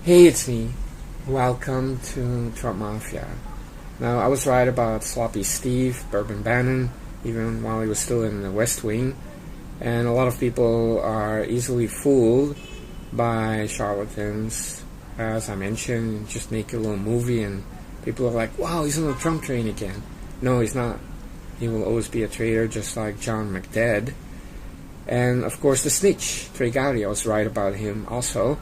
Hey, it's me. Welcome to Trump Mafia. Now, I was right about Sloppy Steve, Bourbon Bannon, even while he was still in the West Wing. And a lot of people are easily fooled by charlatans. As I mentioned, just make a little movie and people are like, wow, he's on the Trump train again. No, he's not. He will always be a traitor, just like John McDead. And, of course, the snitch, Trey Gowdy. I was right about him also.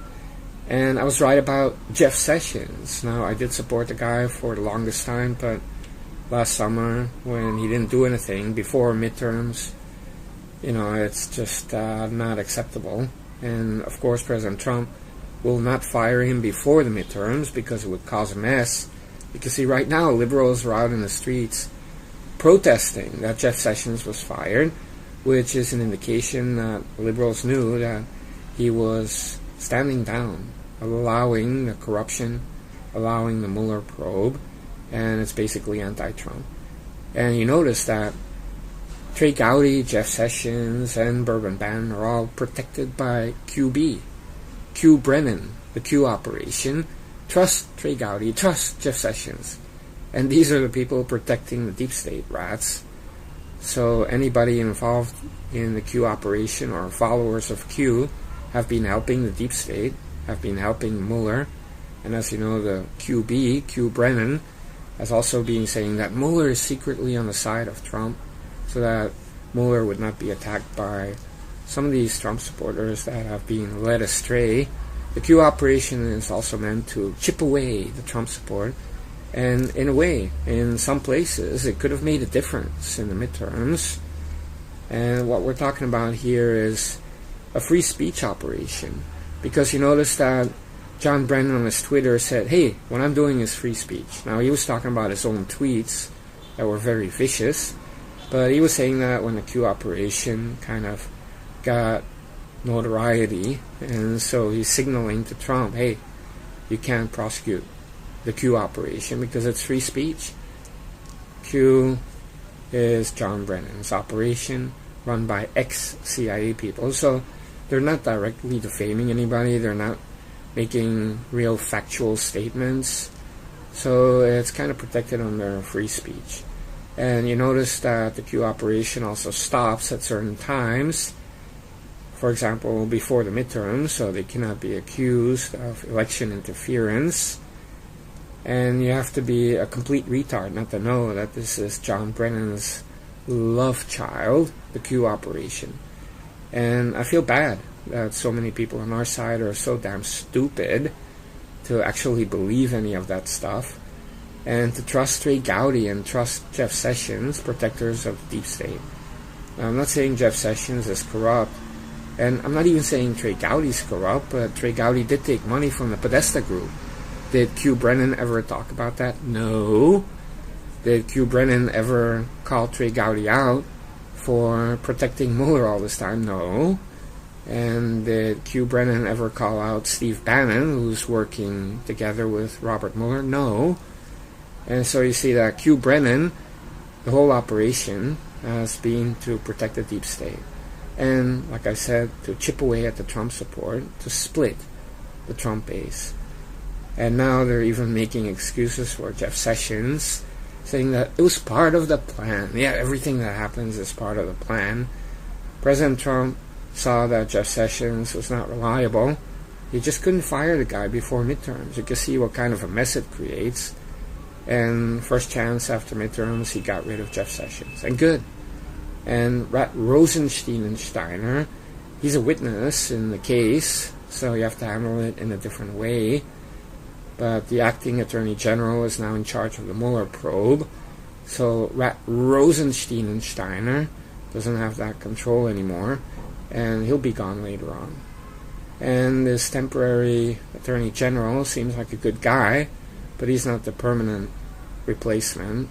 And I was right about Jeff Sessions. Now, I did support the guy for the longest time, but last summer, when he didn't do anything before midterms, it's just not acceptable. And, of course, President Trump will not fire him before the midterms because it would cause a mess. You can see right now, liberals are out in the streets protesting that Jeff Sessions was fired, which is an indication that liberals knew that he was standing down, allowing the corruption, allowing the Mueller probe, and it's basically anti-Trump. And you notice that Trey Gowdy, Jeff Sessions, and Bourbon Bannon are all protected by Q-brennan, the Q operation. Trust Trey Gowdy, trust Jeff Sessions. And these are the people protecting the deep state rats. So anybody involved in the Q operation or followers of Q have been helping the deep state, have been helping Mueller, and as you know, the Q-brennan, has also been saying that Mueller is secretly on the side of Trump, so that Mueller would not be attacked by some of these Trump supporters that have been led astray. The Q operation is also meant to chip away the Trump support, and in a way, in some places, it could have made a difference in the midterms. And what we're talking about here is a free speech operation, because you notice that John Brennan on his Twitter said, hey, what I'm doing is free speech. Now, he was talking about his own tweets that were very vicious, but he was saying that when the Q operation kind of got notoriety, and so he's signaling to Trump, hey, you can't prosecute the Q operation because it's free speech. Q is John Brennan's operation, run by ex-CIA people, so they're not directly defaming anybody, they're not making real factual statements, so it's kind of protected under free speech. And you notice that the Q operation also stops at certain times, for example, before the midterms, so they cannot be accused of election interference. And you have to be a complete retard not to know that this is John Brennan's love child, the Q operation. And I feel bad that so many people on our side are so damn stupid to actually believe any of that stuff, and to trust Trey Gowdy and trust Jeff Sessions, protectors of the deep state. Now, I'm not saying Jeff Sessions is corrupt, and I'm not even saying Trey Gowdy's corrupt, but Trey Gowdy did take money from the Podesta group. Did Q-brennan ever talk about that? No. Did Q-brennan ever call Trey Gowdy out for protecting Mueller all this time? No. And did Q-brennan ever call out Steve Bannon, who's working together with Robert Mueller? No. And so you see that Q-brennan, the whole operation, has been to protect the deep state. And, like I said, to chip away at the Trump support, to split the Trump base. And now they're even making excuses for Jeff Sessions, saying that it was part of the plan. Yeah, everything that happens is part of the plan. President Trump saw that Jeff Sessions was not reliable. He just couldn't fire the guy before midterms. You can see what kind of a mess it creates. And first chance after midterms, he got rid of Jeff Sessions. And good. And Rosenstein and Steiner, he's a witness in the case, so you have to handle it in a different way. But the acting attorney general is now in charge of the Mueller probe, so Rosenstein and Steiner doesn't have that control anymore, and he'll be gone later on. And this temporary attorney general seems like a good guy, but he's not the permanent replacement,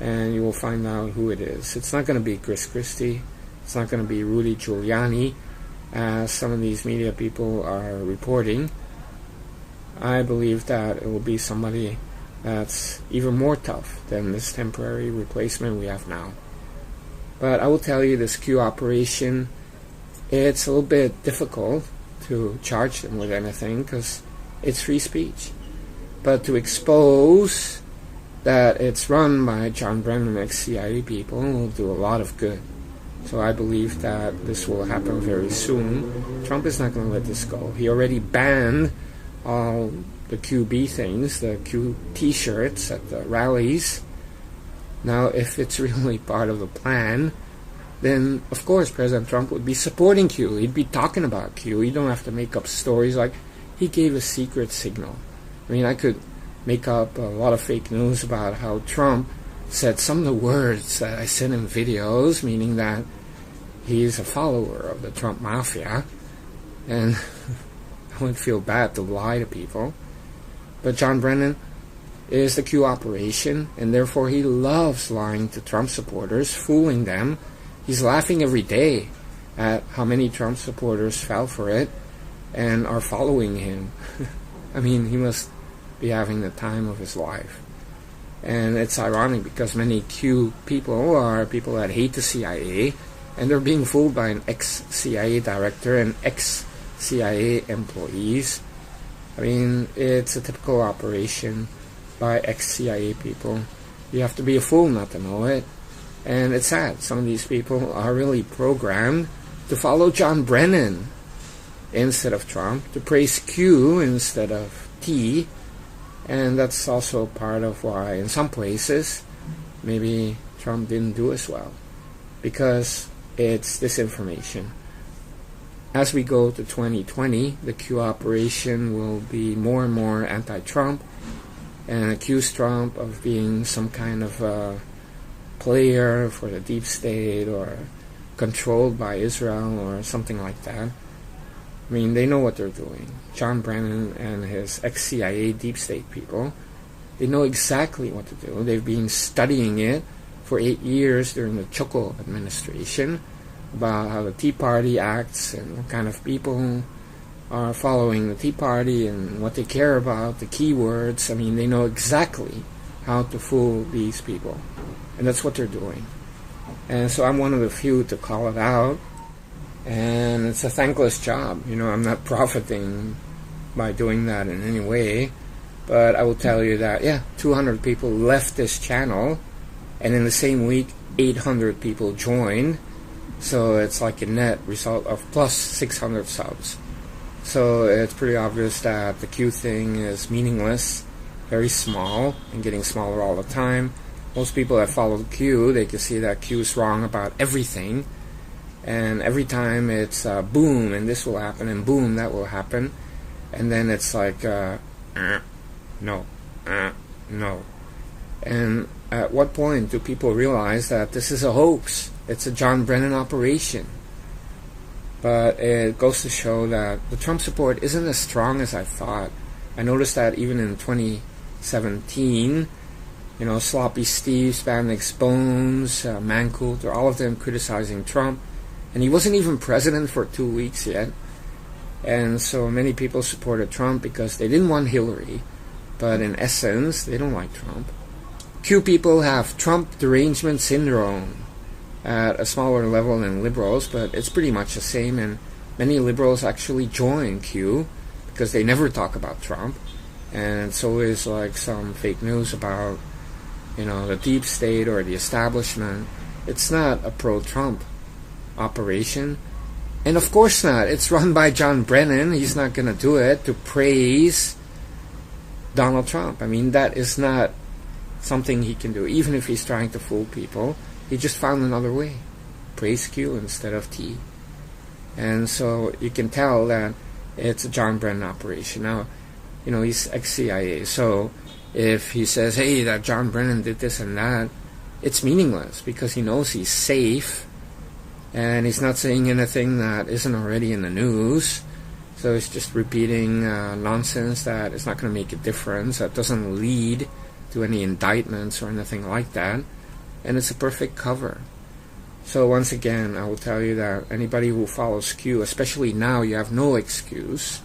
and you will find out who it is. It's not going to be Chris Christie, it's not going to be Rudy Giuliani, as some of these media people are reporting. I believe that it will be somebody that's even more tough than this temporary replacement we have now. But I will tell you, this Q operation, it's a little bit difficult to charge them with anything, because It's free speech. But to expose that it's run by John Brennan, ex-CIA people, will do a lot of good. So I believe that this will happen very soon. Trump is not going to let this go. He already banned all the QB things, the Q t-shirts at the rallies. Now, if it's really part of the plan, then of course President Trump would be supporting Q. He'd be talking about Q. You don't have to make up stories like he gave a secret signal. I mean, I could make up a lot of fake news about how Trump said some of the words that I sent in videos, meaning that he's a follower of the Trump Mafia, and I would feel bad to lie to people. But John Brennan is the Q operation, and therefore he loves lying to Trump supporters, fooling them. He's laughing every day at how many Trump supporters fell for it and are following him. I mean, he must be having the time of his life. And it's ironic because many Q people are people that hate the CIA, and they're being fooled by an ex-CIA director and ex-CIA employees. I mean, it's a typical operation by ex-CIA people. You have to be a fool not to know it. And it's sad. Some of these people are really programmed to follow John Brennan instead of Trump, to praise Q instead of T. And that's also part of why in some places maybe Trump didn't do as well, because it's disinformation. As we go to 2020, the Q operation will be more and more anti-Trump and accuse Trump of being some kind of a player for the deep state or controlled by Israel or something like that. I mean, they know what they're doing. John Brennan and his ex-CIA deep state people, they know exactly what to do. They've been studying it for 8 years during the Choco administration about how the Tea Party acts and what kind of people are following the Tea Party and what they care about, the keywords. I mean, they know exactly how to fool these people. And that's what they're doing. And so I'm one of the few to call it out. And it's a thankless job. You know, I'm not profiting by doing that in any way. But I will tell you that, 200 people left this channel. And in the same week, 800 people joined. So it's like a net result of plus 600 subs. So it's pretty obvious that the Q thing is meaningless, very small, and getting smaller all the time. Most people that follow Q, they can see that Q is wrong about everything. And every time it's boom, and this will happen, and boom, that will happen. And then it's like, no. And at what point do people realize that this is a hoax? It's a John Brennan operation. But it goes to show that the Trump support isn't as strong as I thought. I noticed that even in 2017, you know, Sloppy Steve, Spandex Bones, Mancoulter, all of them criticizing Trump. And he wasn't even president for 2 weeks yet. And so many people supported Trump because they didn't want Hillary. But in essence, they don't like Trump. Q people have Trump derangement syndrome at a smaller level than liberals, but it's pretty much the same. And many liberals actually join Q because they never talk about Trump. And it's always like some fake news about, you know, the deep state or the establishment. It's not a pro-Trump operation. And of course not. It's run by John Brennan. He's not going to do it to praise Donald Trump. I mean, that is not something he can do. Even if he's trying to fool people, he just found another way. Praise Q instead of T. And so you can tell that it's a John Brennan operation. Now, you know, he's ex-CIA. So if he says, hey, that John Brennan did this and that, it's meaningless because he knows he's safe. And he's not saying anything that isn't already in the news. So he's just repeating nonsense that is not going to make a difference, that doesn't lead to any indictments or anything like that. And it's a perfect cover. So once again, I will tell you that anybody who follows Q, especially now, you have no excuse.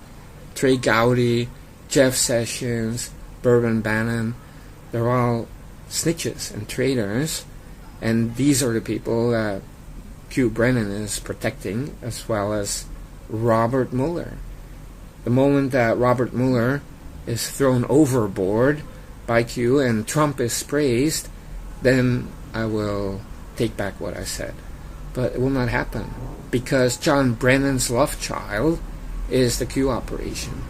Trey Gowdy, Jeff Sessions, Bourbon Bannon, they're all snitches and traitors. And these are the people that Q-brennan is protecting, as well as Robert Mueller. The moment that Robert Mueller is thrown overboard by Q and Trump is praised, then I will take back what I said. But it will not happen, because John Brennan's love child is the Q operation.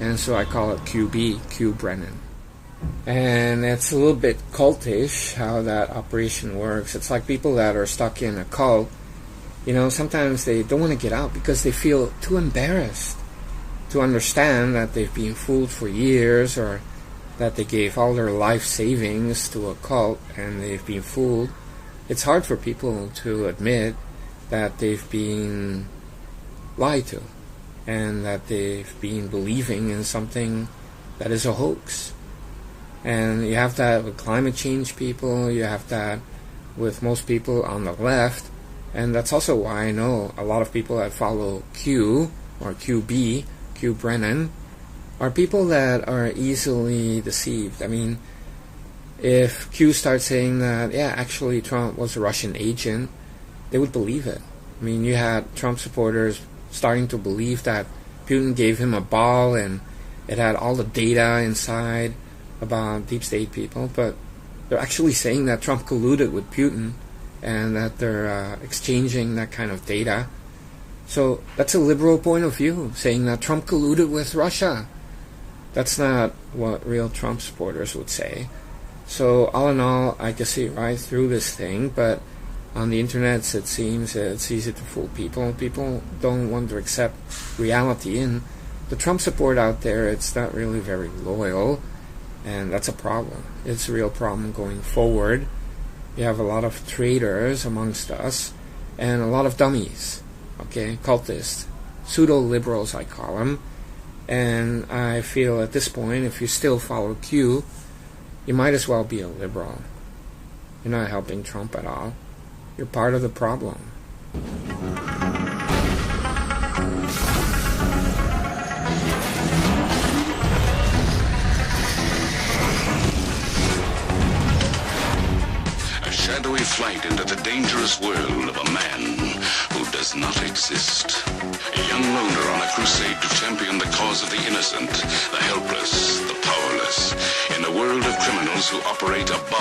And so I call it QB, Q-brennan. And it's a little bit cultish how that operation works. It's like people that are stuck in a cult. You know, sometimes they don't want to get out because they feel too embarrassed to understand that they've been fooled for years, or that they gave all their life savings to a cult and they've been fooled. It's hard for people to admit that they've been lied to and that they've been believing in something that is a hoax. And you have that with climate change people, you have that with most people on the left, and that's also why I know a lot of people that follow Q, or QB, Q-brennan, are people that are easily deceived. I mean, if Q starts saying that, yeah, actually Trump was a Russian agent, they would believe it. I mean, you had Trump supporters starting to believe that Putin gave him a ball and it had all the data inside about deep state people, but they're actually saying that Trump colluded with Putin and that they're exchanging that kind of data. So that's a liberal point of view, saying that Trump colluded with Russia. That's not what real Trump supporters would say. So all in all, I can see right through this thing, but on the internet it seems it's easy to fool people. People don't want to accept reality, and the Trump support out there, it's not really very loyal, and that's a problem. It's a real problem going forward. You have a lot of traitors amongst us, and a lot of dummies, okay, cultists, pseudo-liberals I call them, and I feel at this point, if you still follow Q, you might as well be a liberal. You're not helping Trump at all. You're part of the problem. A shadowy flight into the dangerous world of a man who does not exist. A young loner on a crusade to champion the cause of the innocent, the helpless, the powerless, in a world of criminals who operate above